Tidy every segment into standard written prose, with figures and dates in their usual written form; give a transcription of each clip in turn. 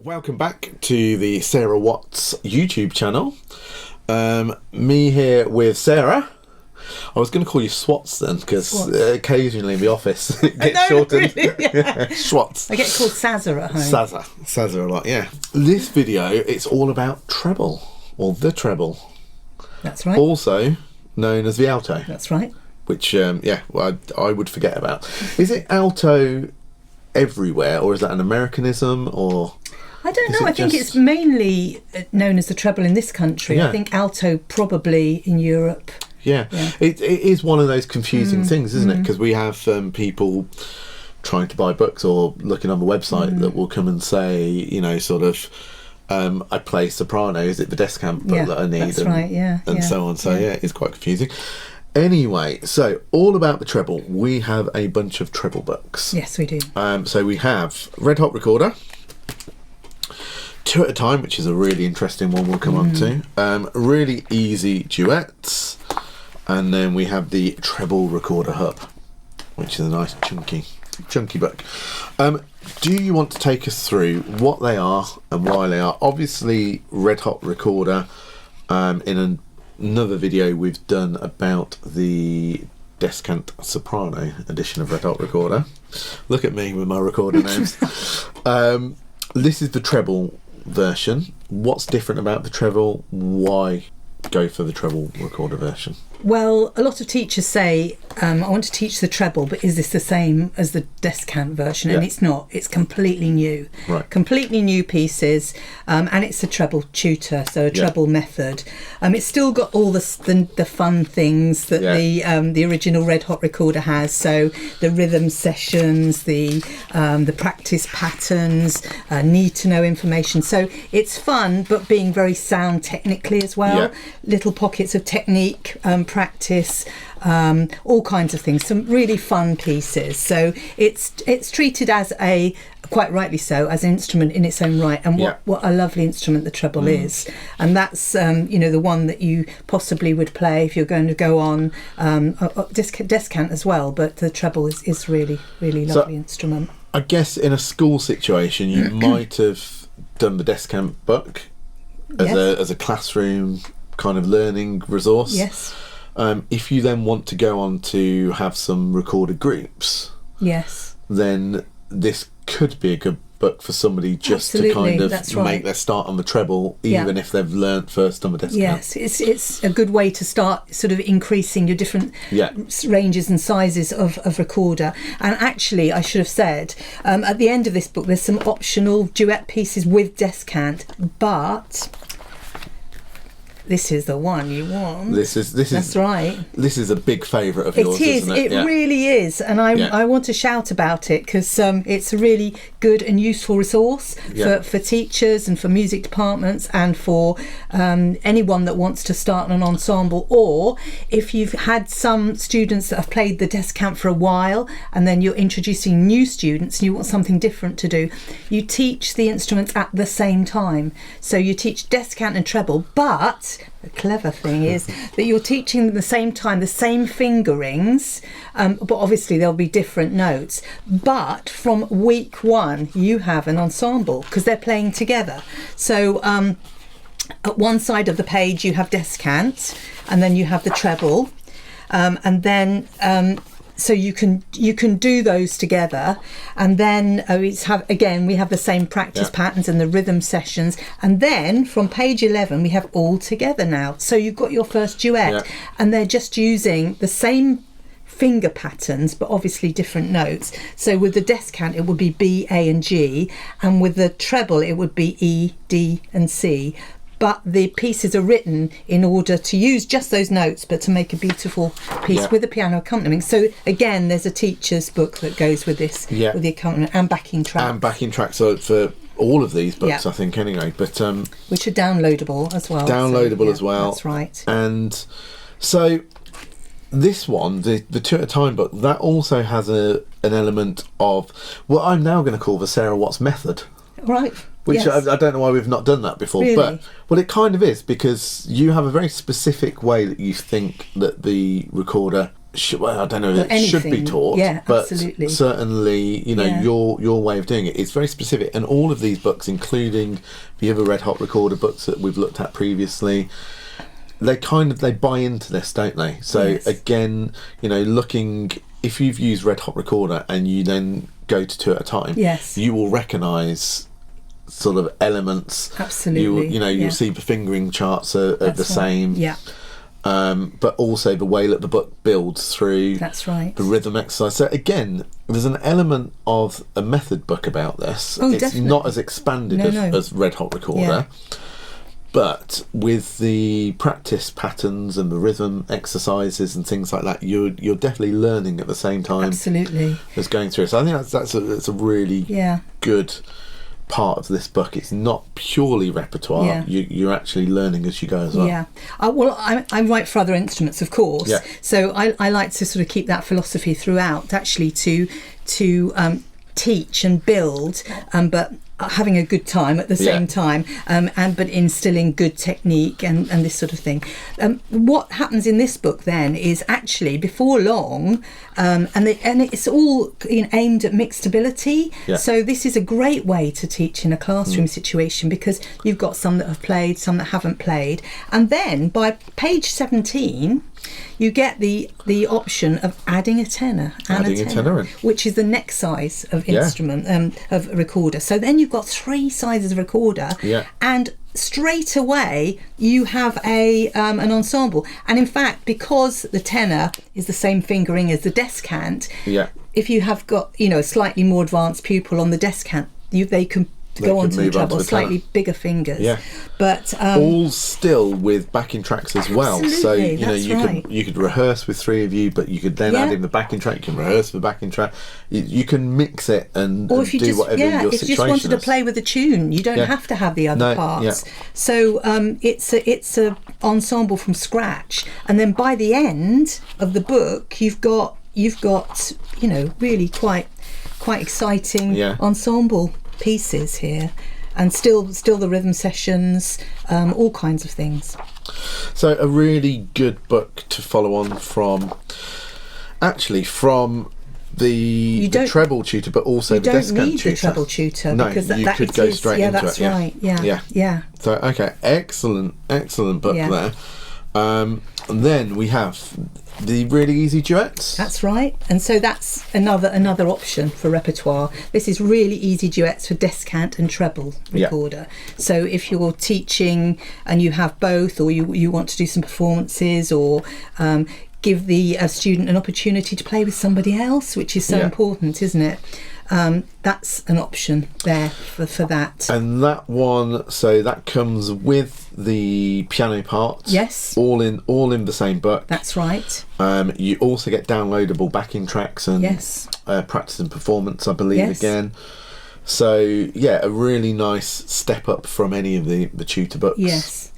Welcome back to the Sarah Watts YouTube channel. Me here with Sarah. I was going to call you Swats then, because occasionally in the office it gets shortened. Really? Yeah. Swats. I get called Sazza at home. Sazza a lot, yeah. This video, it's all about treble, or the treble. That's right. Also known as the alto. That's right. Which, I would forget about. Is it alto everywhere, or is that an Americanism, or... I don't know. I think it's mainly known as the treble in this country. Yeah. I think alto probably in Europe. Yeah. It is one of those confusing things, isn't it? Because we have people trying to buy books or looking on the website that will come and say, you know, sort of, I play soprano, is it the descant book that I need? That's right, and so on. So, yeah, it's quite confusing. Anyway, so all about the treble. We have a bunch of treble books. Yes, we do. So we have Red Hot Recorder, Two at a Time, which is a really interesting one we'll come on to. Really easy duets. And then we have the Treble Recorder Hub, which is a nice chunky book. Do you want to take us through what they are and why they are? Obviously, Red Hot Recorder, in another video we've done about the Descant Soprano edition of Red Hot Recorder. Look at me with my recorder names. This is the treble version. What's different about the treble? Why go for the treble recorder version? Well, a lot of teachers say, I want to teach the treble, but is this the same as the descant version? And it's not. It's completely new. Right. Completely new pieces, and it's a treble tutor, so a treble method. It's still got all the fun things that the original Red Hot Recorder has. So the rhythm sessions, the practice patterns, need to know information. So it's fun, but being very sound technically as well. Yeah. Little pockets of technique. Practice, all kinds of things, some really fun pieces. So it's treated as quite rightly so, as an instrument in its own right, and what a lovely instrument the treble is. And that's the one that you possibly would play if you're going to go on descant as well, but the treble is really lovely instrument. I guess in a school situation you might have done the descant book as a classroom kind of learning resource. Yes. If you then want to go on to have some recorded groups, then this could be a good book for somebody just to kind of make their start on the treble, even if they've learnt first on the descant. Yes, it's a good way to start sort of increasing your different ranges and sizes of recorder. And actually, I should have said, at the end of this book, there's some optional duet pieces with descant, but... this is the one you want. That's right. This is a big favourite of yours, isn't it? It really is, and I want to shout about it because it's a really good and useful resource for teachers and for music departments and for anyone that wants to start an ensemble, or if you've had some students that have played the descant for a while and then you're introducing new students and you want something different to do. You teach the instruments at the same time, so you teach descant and treble, but the clever thing is that you're teaching them at the same time, the same fingerings, but obviously there'll be different notes. But from week one, you have an ensemble because they're playing together. So at one side of the page, you have descant, and then you have the treble, and then... so you can do those together, and then we have the same practice patterns and the rhythm sessions, and then from page 11 we have all together now. So you've got your first duet, and they're just using the same finger patterns but obviously different notes. So with the descant it would be B, A and G, and with the treble it would be E, D and C. But the pieces are written in order to use just those notes, but to make a beautiful piece with a piano accompaniment. So again, there's a teacher's book that goes with this, with the accompaniment and backing tracks. And backing tracks for all of these books, I think, anyway. But which are downloadable as well. As well. That's right. And so this one, the Two at a Time book, that also has an element of what I'm now going to call the Sarah Watts method. Right. Which I don't know why we've not done that before. Really? But it kind of is, because you have a very specific way that you think that the recorder well, I don't know if it should be taught, but absolutely. certainly, your way of doing it is very specific. And all of these books, including the other Red Hot Recorder books that we've looked at previously, they buy into this, don't they? So again, looking, if you've used Red Hot Recorder and you then go to 2 at a time, you will recognise sort of elements. Absolutely. You'll see the fingering charts are the same. Yeah. But also the way that the book builds through the rhythm exercise. So again, there's an element of a method book about this. It's definitely not as expanded as Red Hot Recorder, but with the practice patterns and the rhythm exercises and things like that, you're definitely learning at the same time. Absolutely. As going through. So I think that's a really good part of this book. It's not purely repertoire. You're actually learning as you go as well. I write for other instruments, of course, so I like to sort of keep that philosophy throughout, actually, to teach and build, but having a good time at the same time, but instilling good technique and this sort of thing. What happens in this book then is actually before long, and it's all aimed at mixed ability. So this is a great way to teach in a classroom situation, because you've got some that have played, some that haven't played, and then by page 17 you get the option of adding a tenor in, which is the next size of instrument, of recorder. So then you've got 3 sizes of recorder, and straight away you have an ensemble. And in fact, because the tenor is the same fingering as the descant, if you have got a slightly more advanced pupil on the descant, they can go on to the treble, slightly bigger fingers. But all still with backing tracks as well. So you could rehearse with 3 of you, but you could then add in the backing track. You can rehearse the backing track. You can mix it and do whatever your situation is. If you just wanted to play with a tune, you don't have to have the other parts. So it's a ensemble from scratch, and then by the end of the book, you've got really quite exciting ensemble pieces here, and still the rhythm sessions, all kinds of things. So a really good book to follow on from the treble tutor, but also the descant tutor. You don't need the treble tutor, because you could go straight into it. That's right. Yeah. So excellent book there. And then we have the really easy duets. That's right, and so that's another option for repertoire. This is really easy duets for descant and treble recorder. So if you're teaching and you have both, or you want to do some performances, or give the student an opportunity to play with somebody else, which is so important, isn't it? That's an option there for that. And that one, so that comes with the piano part. Yes. All in the same book. That's right. You also get downloadable backing tracks and practice and performance, I believe, again. So a really nice step up from any of the tutor books. Yes.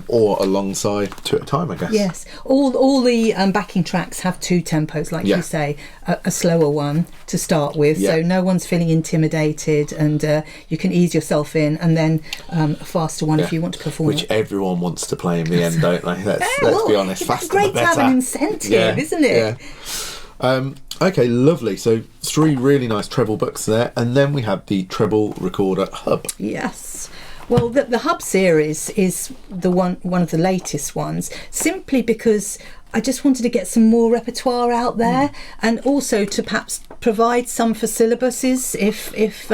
Or alongside 2 at a time, I guess. Yes. All the backing tracks have 2 tempos, like you say, a slower one to start with, so no one's feeling intimidated, and you can ease yourself in, and then a faster one if you want to perform. Which everyone wants to play in the end, don't they? Let's be honest, faster the better. It's great to have an incentive, isn't it? Yeah. Okay, lovely. So 3 really nice treble books there, and then we have the Treble Recorder Hub. Yes. Well, the Hub series is one of the latest ones, simply because I just wanted to get some more repertoire out there, and also to perhaps provide some for syllabuses if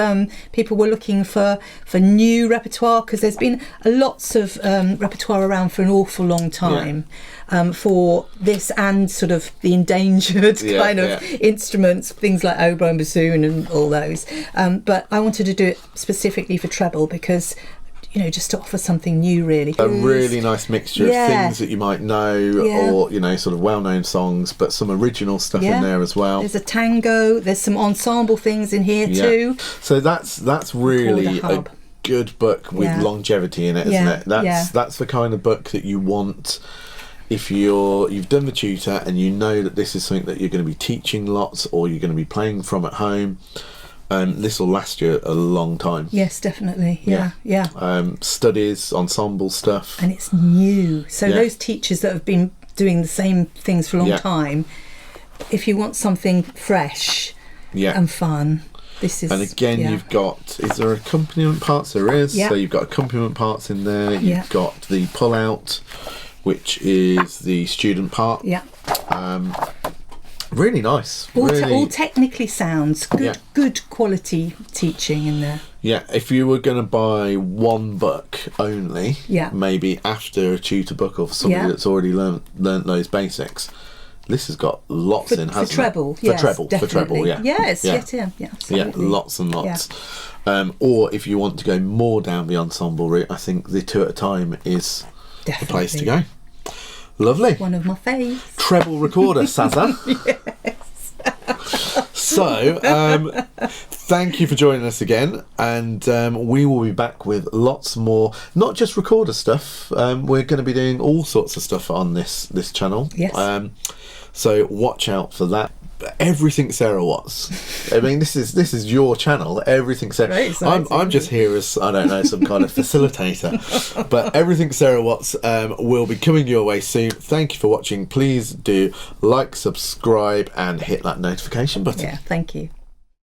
people were looking for new repertoire, because there's been lots of repertoire around for an awful long time. For this and sort of the endangered kind of instruments, things like oboe and bassoon and all those. But I wanted to do it specifically for treble, because just to offer something new, really. A really nice mixture of things that you might know, or sort of well-known songs, but some original stuff in there as well. There's a tango. There's some ensemble things in here too. So that's really a good book with longevity in it, isn't it? That's the kind of book that you want. If you've done the tutor and you know that this is something that you're going to be teaching lots, or you're going to be playing from at home, this will last you a long time. Yes, definitely. Yeah. Studies, ensemble stuff, and it's new. So those teachers that have been doing the same things for a long time, if you want something fresh and fun, this is. And again, you've got, is there accompaniment parts? There is. Yeah. So you've got accompaniment parts in there. You've got the pull out, which is the student part. Yeah. Really nice. All technically sounds good. Good quality teaching in there. Yeah, if you were going to buy one book only, maybe after a tutor book or somebody that's already learnt those basics, this has got lots in, hasn't it? For treble, for treble, yeah. Yes, yeah, lots and lots. Yeah. Or if you want to go more down the ensemble route, I think the 2 at a time is the place to go. Lovely. One of my faves. Treble recorder, Saza. Yes. So, thank you for joining us again, and we will be back with lots more, not just recorder stuff. We're going to be doing all sorts of stuff on this channel. Yes. So watch out for that. Everything Sarah Watts. I mean, this is your channel. Everything Sarah. I'm just here as, I don't know, some kind of facilitator. But everything Sarah Watts will be coming your way soon. Thank you for watching. Please do like, subscribe, and hit that notification button. Yeah, thank you.